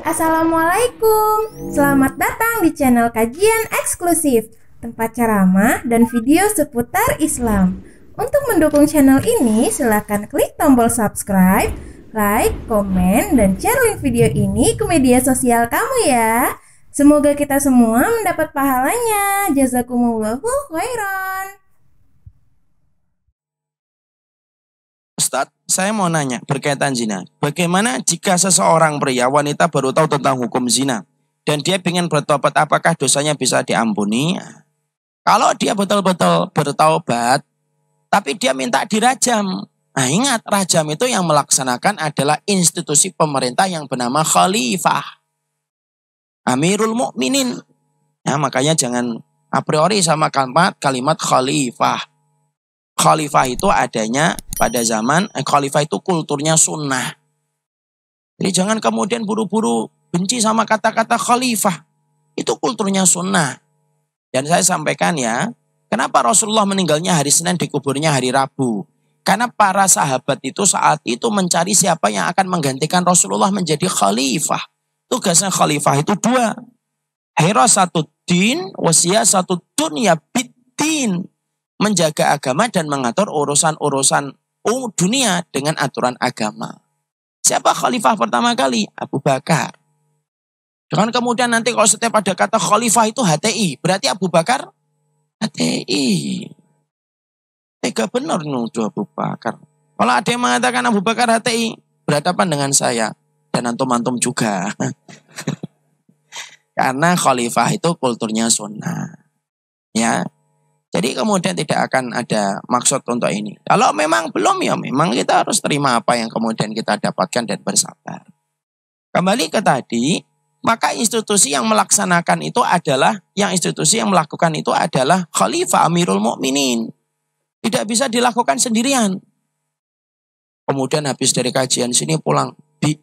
Assalamualaikum. Selamat datang di channel kajian eksklusif, tempat ceramah dan video seputar Islam. Untuk mendukung channel ini, silakan klik tombol subscribe, like, komen, dan share link video ini ke media sosial kamu ya. Semoga kita semua mendapat pahalanya. Jazakumullahu khairan. Ustadz, saya mau nanya berkaitan zina. Bagaimana jika seseorang pria wanita baru tahu tentang hukum zina dan dia ingin bertobat, apakah dosanya bisa diampuni? Kalau dia betul-betul bertaubat, tapi dia minta dirajam. Nah ingat, rajam itu yang melaksanakan adalah institusi pemerintah yang bernama khalifah. Amirul Mukminin. Ya, makanya jangan a priori sama kalimat khalifah. Khalifah itu adanya pada zaman, khalifah itu kulturnya sunnah. Jadi jangan kemudian buru-buru benci sama kata-kata khalifah. Itu kulturnya sunnah. Dan saya sampaikan ya, kenapa Rasulullah meninggalnya hari Senin, dikuburnya hari Rabu? Karena para sahabat itu saat itu mencari siapa yang akan menggantikan Rasulullah menjadi khalifah. Tugasnya khalifah itu dua. Hirasatuddin wasiyasatudunya biddin. Menjaga agama dan mengatur urusan-urusan dunia dengan aturan agama. Siapa khalifah pertama kali? Abu Bakar. Dengan kemudian nanti kalau setiap ada kata khalifah itu HTI. Berarti Abu Bakar HTI. Tega benar nuduh Abu Bakar. Kalau ada yang mengatakan Abu Bakar HTI, berhadapan dengan saya. Dan antum-antum juga. Karena khalifah itu kulturnya sunnah. Ya. Jadi kemudian tidak akan ada maksud untuk ini. Kalau memang belum, ya memang kita harus terima apa yang kemudian kita dapatkan dan bersabar. Kembali ke tadi, maka institusi yang melaksanakan itu adalah, institusi yang melakukan itu adalah Khalifah Amirul Mukminin. Tidak bisa dilakukan sendirian. Kemudian habis dari kajian sini pulang, Bi,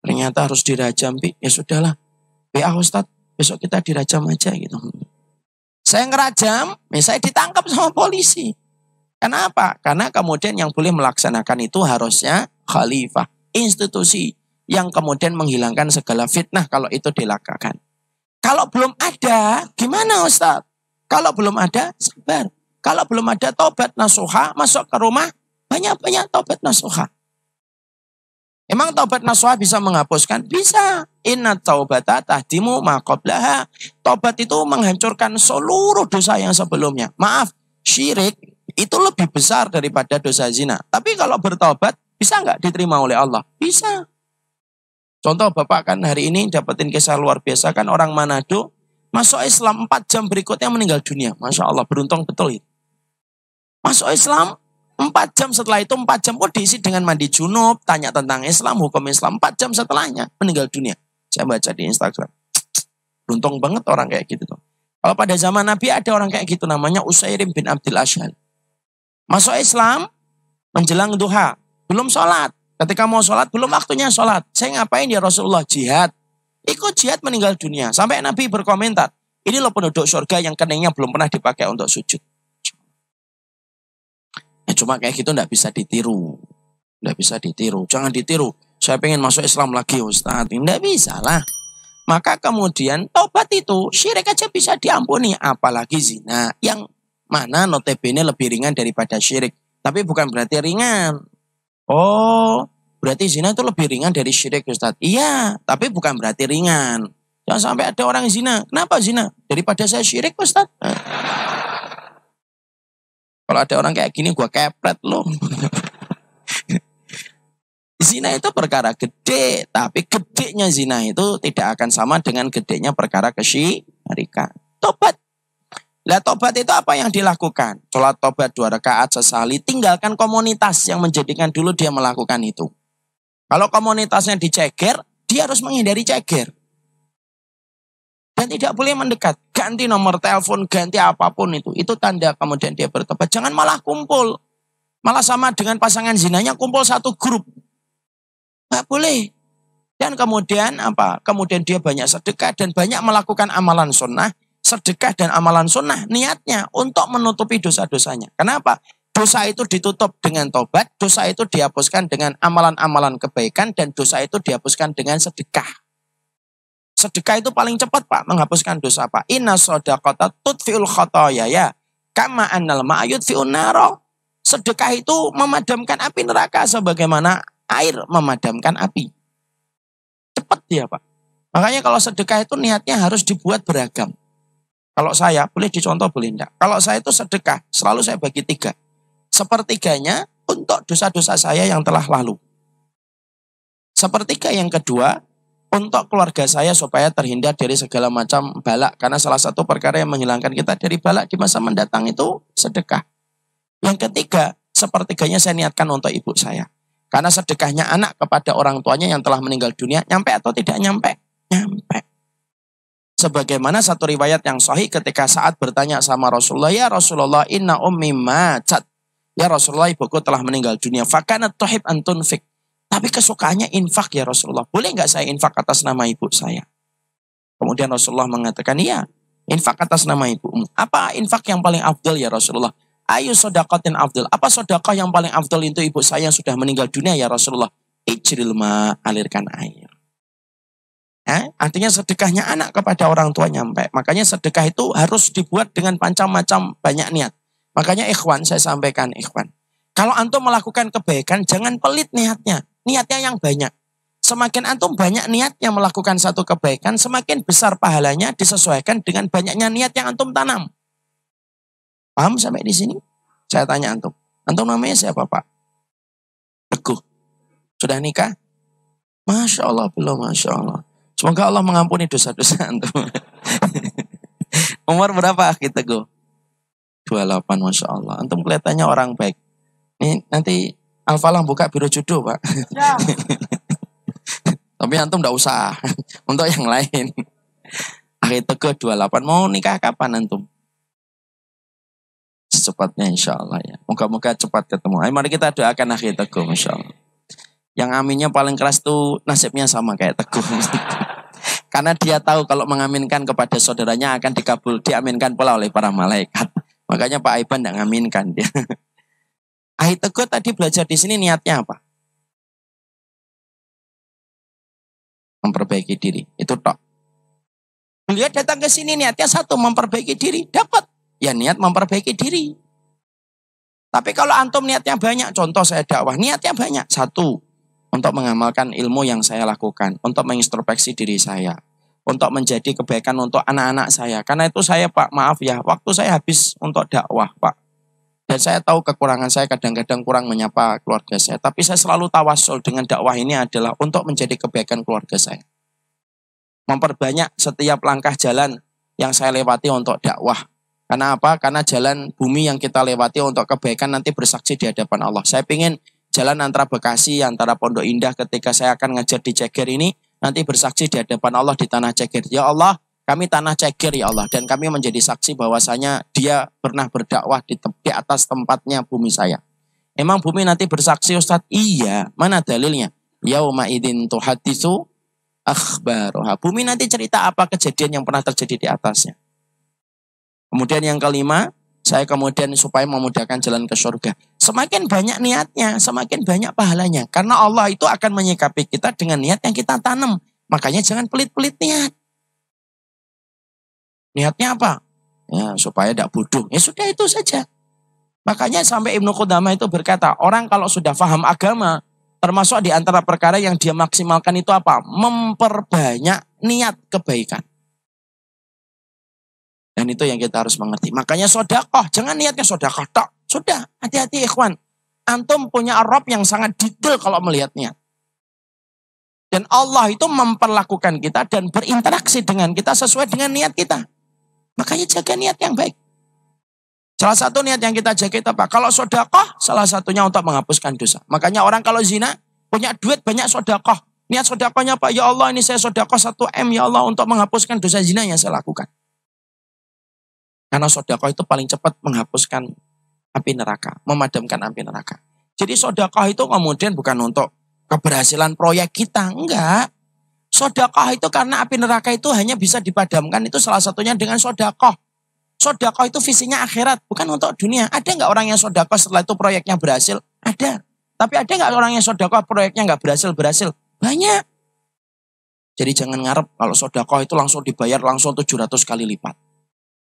ternyata harus dirajam, Bi. Ya sudahlah, Bi, Ustadz, besok kita dirajam aja gitu. Saya ngerajam, saya ditangkap sama polisi. Kenapa? Karena kemudian yang boleh melaksanakan itu harusnya khalifah. Institusi yang kemudian menghilangkan segala fitnah kalau itu dilakukan. Kalau belum ada, gimana Ustaz? Kalau belum ada, sabar. Kalau belum ada taubat nasuha, masuk ke rumah, banyak-banyak taubat nasuha. Emang taubat nasuha bisa menghapuskan? Bisa. Inna taubata tahdimu ma qablaha. Taubat itu menghancurkan seluruh dosa yang sebelumnya. Maaf, syirik itu lebih besar daripada dosa zina. Tapi kalau bertaubat, bisa nggak diterima oleh Allah? Bisa. Contoh Bapak kan hari ini dapetin kisah luar biasa kan, orang Manado masuk Islam 4 jam berikutnya meninggal dunia. Masya Allah, beruntung betul itu. Masuk Islam 4 jam setelah itu, 4 jam diisi dengan mandi junub, tanya tentang Islam, hukum Islam. 4 jam setelahnya meninggal dunia. Saya baca di Instagram. Beruntung banget orang kayak gitu tuh. Kalau pada zaman Nabi ada orang kayak gitu, namanya Usairim bin Abdul Ashhal. Masuk Islam menjelang duha, belum sholat. Ketika mau sholat, belum waktunya sholat. Saya ngapain ya Rasulullah? Jihad. Ikut jihad meninggal dunia. Sampai Nabi berkomentar, ini loh penduduk surga yang keningnya belum pernah dipakai untuk sujud. Cuma kayak gitu enggak bisa ditiru. Enggak bisa ditiru. Jangan ditiru. Saya pengen masuk Islam lagi Ustaz. Enggak bisa lah. Maka kemudian taubat itu syirik aja bisa diampuni. Apalagi zina. Yang mana notabene lebih ringan daripada syirik. Tapi bukan berarti ringan. Oh, berarti zina itu lebih ringan dari syirik Ustaz. Iya, tapi bukan berarti ringan. Jangan sampai ada orang zina. Kenapa zina? Daripada saya syirik Ustaz. Kalau ada orang kayak gini, gua kepret loh. Zina itu perkara gede, tapi gedenya zina itu tidak akan sama dengan gedenya perkara kesyirikan. Tobat. Lah tobat itu apa yang dilakukan? Sholat tobat 2 rakaat sesali, tinggalkan komunitas yang menjadikan dulu dia melakukan itu. Kalau komunitasnya diceger, dia harus menghindari ceger. Dan tidak boleh mendekat. Ganti nomor telepon, ganti apapun itu. Itu tanda kemudian dia bertobat. Jangan malah kumpul. Malah sama dengan pasangan zinanya kumpul satu grup. Nggak boleh. Dan kemudian apa? Kemudian dia banyak sedekah dan banyak melakukan amalan sunnah. Sedekah dan amalan sunnah niatnya untuk menutupi dosa-dosanya. Kenapa? Dosa itu ditutup dengan tobat. Dosa itu dihapuskan dengan amalan-amalan kebaikan. Dan dosa itu dihapuskan dengan sedekah. Sedekah itu paling cepat Pak menghapuskan dosa Pak. Inna shadaqata tudfi'ul khotoya ya. Kama annal ma'ayud fi'un naro. Sedekah itu memadamkan api neraka sebagaimana air memadamkan api. Cepat dia Pak. Makanya kalau sedekah itu niatnya harus dibuat beragam. Kalau saya, boleh dicontoh boleh enggak. Kalau saya itu sedekah, selalu saya bagi 3. Sepertiganya untuk dosa-dosa saya yang telah lalu. Sepertiga yang kedua, untuk keluarga saya supaya terhindar dari segala macam balak. Karena salah satu perkara yang menghilangkan kita dari balak di masa mendatang itu sedekah. Yang ketiga, sepertiganya saya niatkan untuk ibu saya. Karena sedekahnya anak kepada orang tuanya yang telah meninggal dunia, nyampe atau tidak nyampe? Nyampe. Sebagaimana satu riwayat yang sahih ketika saat bertanya sama Rasulullah, ya Rasulullah inna ummi macat. Ya Rasulullah ibuku telah meninggal dunia. Fakanat tuhib antun fik. Tapi kesukaannya infak ya Rasulullah. Boleh nggak saya infak atas nama ibu saya? Kemudian Rasulullah mengatakan, iya, infak atas nama ibumu. Apa infak yang paling afdal ya Rasulullah? Ayu sodaqatin afdal. Apa sodaqah yang paling afdal itu ibu saya yang sudah meninggal dunia ya Rasulullah? Ijril ma, alirkan air. Artinya sedekahnya anak kepada orang tua nyampe. Makanya sedekah itu harus dibuat dengan macam-macam banyak niat. Makanya ikhwan, saya sampaikan ikhwan. Kalau antum melakukan kebaikan, jangan pelit niatnya. Niatnya yang banyak. Semakin antum banyak niatnya melakukan satu kebaikan, semakin besar pahalanya disesuaikan dengan banyaknya niat yang antum tanam. Paham sampai di sini? Saya tanya antum. Antum namanya siapa Pak? Teguh. Sudah nikah? Masya Allah, belum Masya Allah. Semoga Allah mengampuni dosa-dosa antum. Umur berapa Akhi Teguh? 28 Masya Allah. Antum kelihatannya orang baik. Ini nanti Al-Falah buka biro jodoh Pak. Ya. Tapi antum enggak usah. Untuk yang lain. Akhi Teguh 28. Mau nikah kapan antum? Secepatnya insya Allah ya. Moga-moga cepat ketemu. Ayo mari kita doakan Akhi Teguh Masya Allah. Yang aminnya paling keras tuh nasibnya sama kayak Teguh. Karena dia tahu kalau mengaminkan kepada saudaranya akan diaminkan pula oleh para malaikat. Makanya Pak Aiban enggak ngaminkan dia. Akhi Teguh tadi belajar di sini niatnya apa? Memperbaiki diri. Itu tok. Beliau datang ke sini niatnya satu, memperbaiki diri. Dapat. Ya niat memperbaiki diri. Tapi kalau antum niatnya banyak, contoh saya dakwah, niatnya banyak. Satu, untuk mengamalkan ilmu yang saya lakukan. Untuk mengintrospeksi diri saya. Untuk menjadi kebaikan untuk anak-anak saya. Karena itu saya Pak, maaf ya, waktu saya habis untuk dakwah Pak. Dan saya tahu kekurangan saya kadang-kadang kurang menyapa keluarga saya. Tapi saya selalu tawasul dengan dakwah ini adalah untuk menjadi kebaikan keluarga saya. Memperbanyak setiap langkah jalan yang saya lewati untuk dakwah. Karena apa? Karena jalan bumi yang kita lewati untuk kebaikan nanti bersaksi di hadapan Allah. Saya ingin jalan antara Bekasi, antara Pondok Indah ketika saya akan ngajar di Ceger ini, nanti bersaksi di hadapan Allah di tanah Ceger. Ya Allah, kami tanah Ceger ya Allah. Dan kami menjadi saksi bahwasanya dia pernah berdakwah di atas tempatnya bumi saya. Emang bumi nanti bersaksi Ustadz? Iya. Mana dalilnya? Yauma idzin tuhaditsu akhbaruha. Bumi nanti cerita apa kejadian yang pernah terjadi di atasnya. Kemudian yang kelima, saya kemudian supaya memudahkan jalan ke surga. Semakin banyak niatnya, semakin banyak pahalanya. Karena Allah itu akan menyikapi kita dengan niat yang kita tanam. Makanya jangan pelit-pelit niat. Niatnya apa? Ya, supaya tidak bodoh. Ya sudah itu saja. Makanya sampai Ibnu Qudamah itu berkata, orang kalau sudah paham agama, termasuk di antara perkara yang dia maksimalkan itu apa? Memperbanyak niat kebaikan. Dan itu yang kita harus mengerti. Makanya sodakoh, jangan niatnya sodakoh tok. Sudah, hati-hati ikhwan. Antum punya Rob yang sangat detail kalau melihat niat. Dan Allah itu memperlakukan kita dan berinteraksi dengan kita sesuai dengan niat kita. Makanya jaga niat yang baik. Salah satu niat yang kita jaga itu apa? Kalau sodakoh, salah satunya untuk menghapuskan dosa. Makanya orang kalau zina, punya duit banyak sodakoh. Niat sodakohnya apa? Ya Allah, ini saya sodakoh 1 M ya Allah untuk menghapuskan dosa zina yang saya lakukan. Karena sodakoh itu paling cepat menghapuskan api neraka. Memadamkan api neraka. Jadi sodakoh itu kemudian bukan untuk keberhasilan proyek kita. Enggak. Sodakoh itu karena api neraka itu hanya bisa dipadamkan. Itu salah satunya dengan sodakoh. Sodakoh itu visinya akhirat. Bukan untuk dunia. Ada enggak orang yang sodakoh setelah itu proyeknya berhasil? Ada. Tapi ada enggak orang yang sodakoh proyeknya enggak berhasil? Banyak. Jadi jangan ngarep kalau sedekah itu langsung dibayar langsung 700 kali lipat.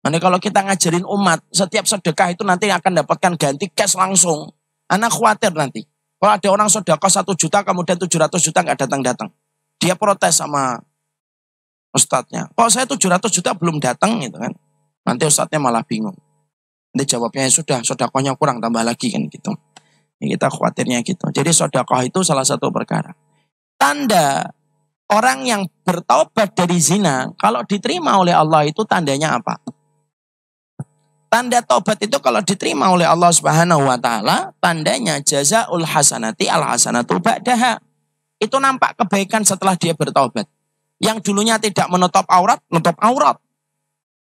Nanti kalau kita ngajarin umat, setiap sedekah itu nanti akan dapatkan ganti cash langsung. Anak khawatir nanti. Kalau ada orang sedekah 1 juta, kemudian 700 juta nggak datang-datang. Dia protes sama ustadznya. Kok saya 700 juta belum datang gitu kan. Nanti ustadznya malah bingung. Nanti jawabnya ya sudah, sedekahnya kurang, tambah lagi kan gitu. Ini kita khawatirnya gitu. Jadi sedekah itu salah satu perkara. Tanda orang yang bertaubat dari zina, kalau diterima oleh Allah itu tandanya apa? Tanda taubat itu kalau diterima oleh Allah Subhanahu wa taala, tandanya jazaul hasanati al hasanatu ba'daha. Itu nampak kebaikan setelah dia bertaubat. Yang dulunya tidak menutup aurat, menutup aurat.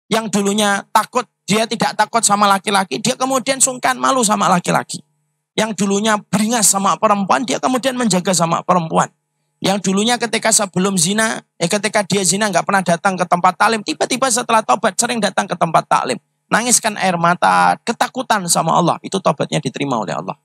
Yang dulunya takut, dia tidak takut sama laki-laki, dia kemudian sungkan malu sama laki-laki. Yang dulunya beringas sama perempuan, dia kemudian menjaga sama perempuan. Yang dulunya ketika sebelum zina, ketika dia zina nggak pernah datang ke tempat taklim, tiba-tiba setelah taubat sering datang ke tempat taklim. Nangiskan air mata, ketakutan sama Allah. Itu taubatnya diterima oleh Allah.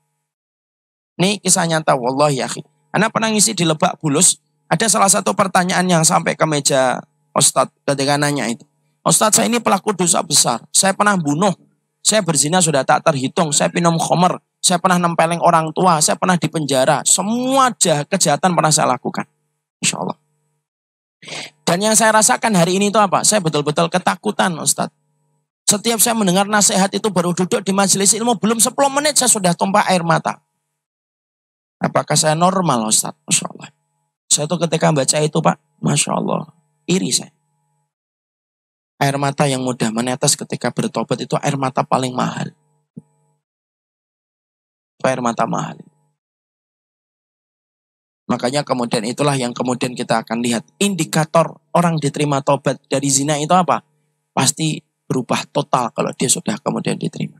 Ini kisah nyata, wallahi ya akhi. Anak pernah ngisi di Lebak Bulus, ada salah satu pertanyaan yang sampai ke meja Ustadz ketika nanya itu. Ustadz, saya ini pelaku dosa besar. Saya pernah bunuh, saya berzina sudah tak terhitung, saya minum khamr, saya pernah nempeleng orang tua, saya pernah dipenjara. Semua kejahatan pernah saya lakukan. Insya Allah. Dan yang saya rasakan hari ini itu apa? Saya betul-betul ketakutan Ustadz. Setiap saya mendengar nasihat itu baru duduk di majelis ilmu, belum 10 menit saya sudah tumpah air mata. Apakah saya normal Ustadz? Masya Allah. Saya tuh ketika baca itu Pak, Masya Allah, iri saya. Air mata yang mudah menetes ketika bertobat itu air mata paling mahal. Air mata mahal. Makanya kemudian itulah yang kemudian kita akan lihat. Indikator orang diterima tobat dari zina itu apa? Pasti berubah total kalau dia sudah kemudian diterima.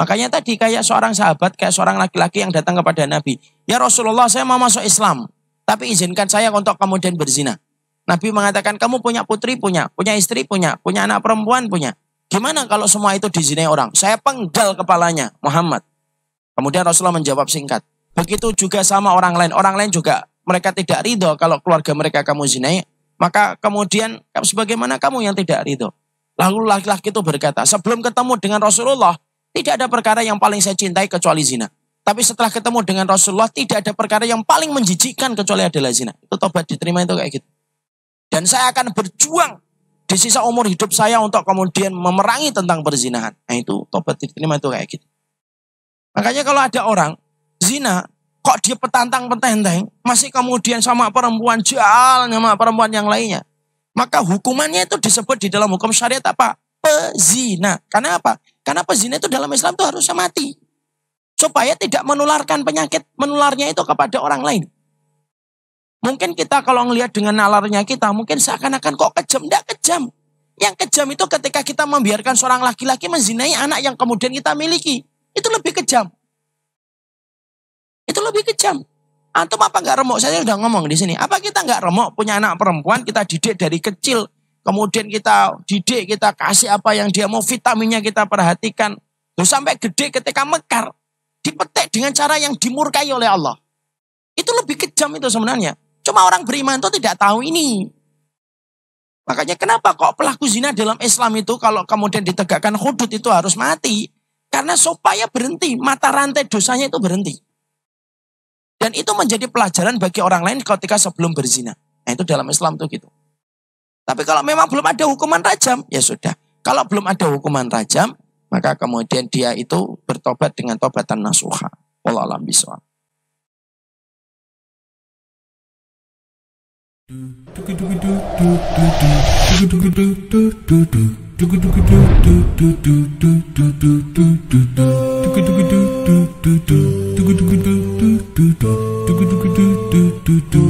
Makanya tadi kayak seorang sahabat, kayak seorang laki-laki yang datang kepada Nabi. Ya Rasulullah, saya mau masuk Islam. Tapi izinkan saya untuk kemudian berzina. Nabi mengatakan, kamu punya putri, punya istri, punya anak perempuan, punya. Gimana kalau semua itu dizinai orang? Saya penggal kepalanya, Muhammad. Kemudian Rasulullah menjawab singkat. Begitu juga sama orang lain. Orang lain juga mereka tidak ridho kalau keluarga mereka kamu zinai. Maka kemudian sebagaimana kamu yang tidak ridho. Lalu laki-laki itu berkata, sebelum ketemu dengan Rasulullah, tidak ada perkara yang paling saya cintai kecuali zina. Tapi setelah ketemu dengan Rasulullah, tidak ada perkara yang paling menjijikkan kecuali adalah zina. Itu tobat diterima itu kayak gitu. Dan saya akan berjuang di sisa umur hidup saya untuk kemudian memerangi tentang perzinahan. Nah itu tobat diterima itu kayak gitu. Makanya kalau ada orang zina, kok dia petantang-petenteng, masih kemudian sama perempuan jalan sama perempuan yang lainnya. Maka hukumannya itu disebut di dalam hukum syariat apa? Pezina. Karena apa? Karena pezina itu dalam Islam itu harusnya mati. Supaya tidak menularkan penyakit menularnya itu kepada orang lain. Mungkin kita kalau ngelihat dengan nalarnya kita, mungkin seakan-akan kok kejam. Tidak kejam. Yang kejam itu ketika kita membiarkan seorang laki-laki menzinai anak yang kemudian kita miliki. Itu lebih kejam. Itu lebih kejam. Antum apa nggak remuk? Saya sudah ngomong di sini. Apa kita nggak remuk punya anak perempuan, kita didik dari kecil. Kemudian kita didik, kita kasih apa yang dia mau, vitaminnya kita perhatikan. Terus sampai gede ketika mekar, dipetik dengan cara yang dimurkai oleh Allah. Itu lebih kejam itu sebenarnya. Cuma orang beriman itu tidak tahu ini. Makanya kenapa kok pelaku zina dalam Islam itu kalau kemudian ditegakkan hudud itu harus mati. Karena supaya berhenti, mata rantai dosanya itu berhenti. Dan itu menjadi pelajaran bagi orang lain ketika sebelum berzina. Nah itu dalam Islam tuh gitu. Tapi kalau memang belum ada hukuman rajam, ya sudah. Kalau belum ada hukuman rajam, maka kemudian dia itu bertobat dengan tobatan nasuha. Wallahu a'lam bishawab. Do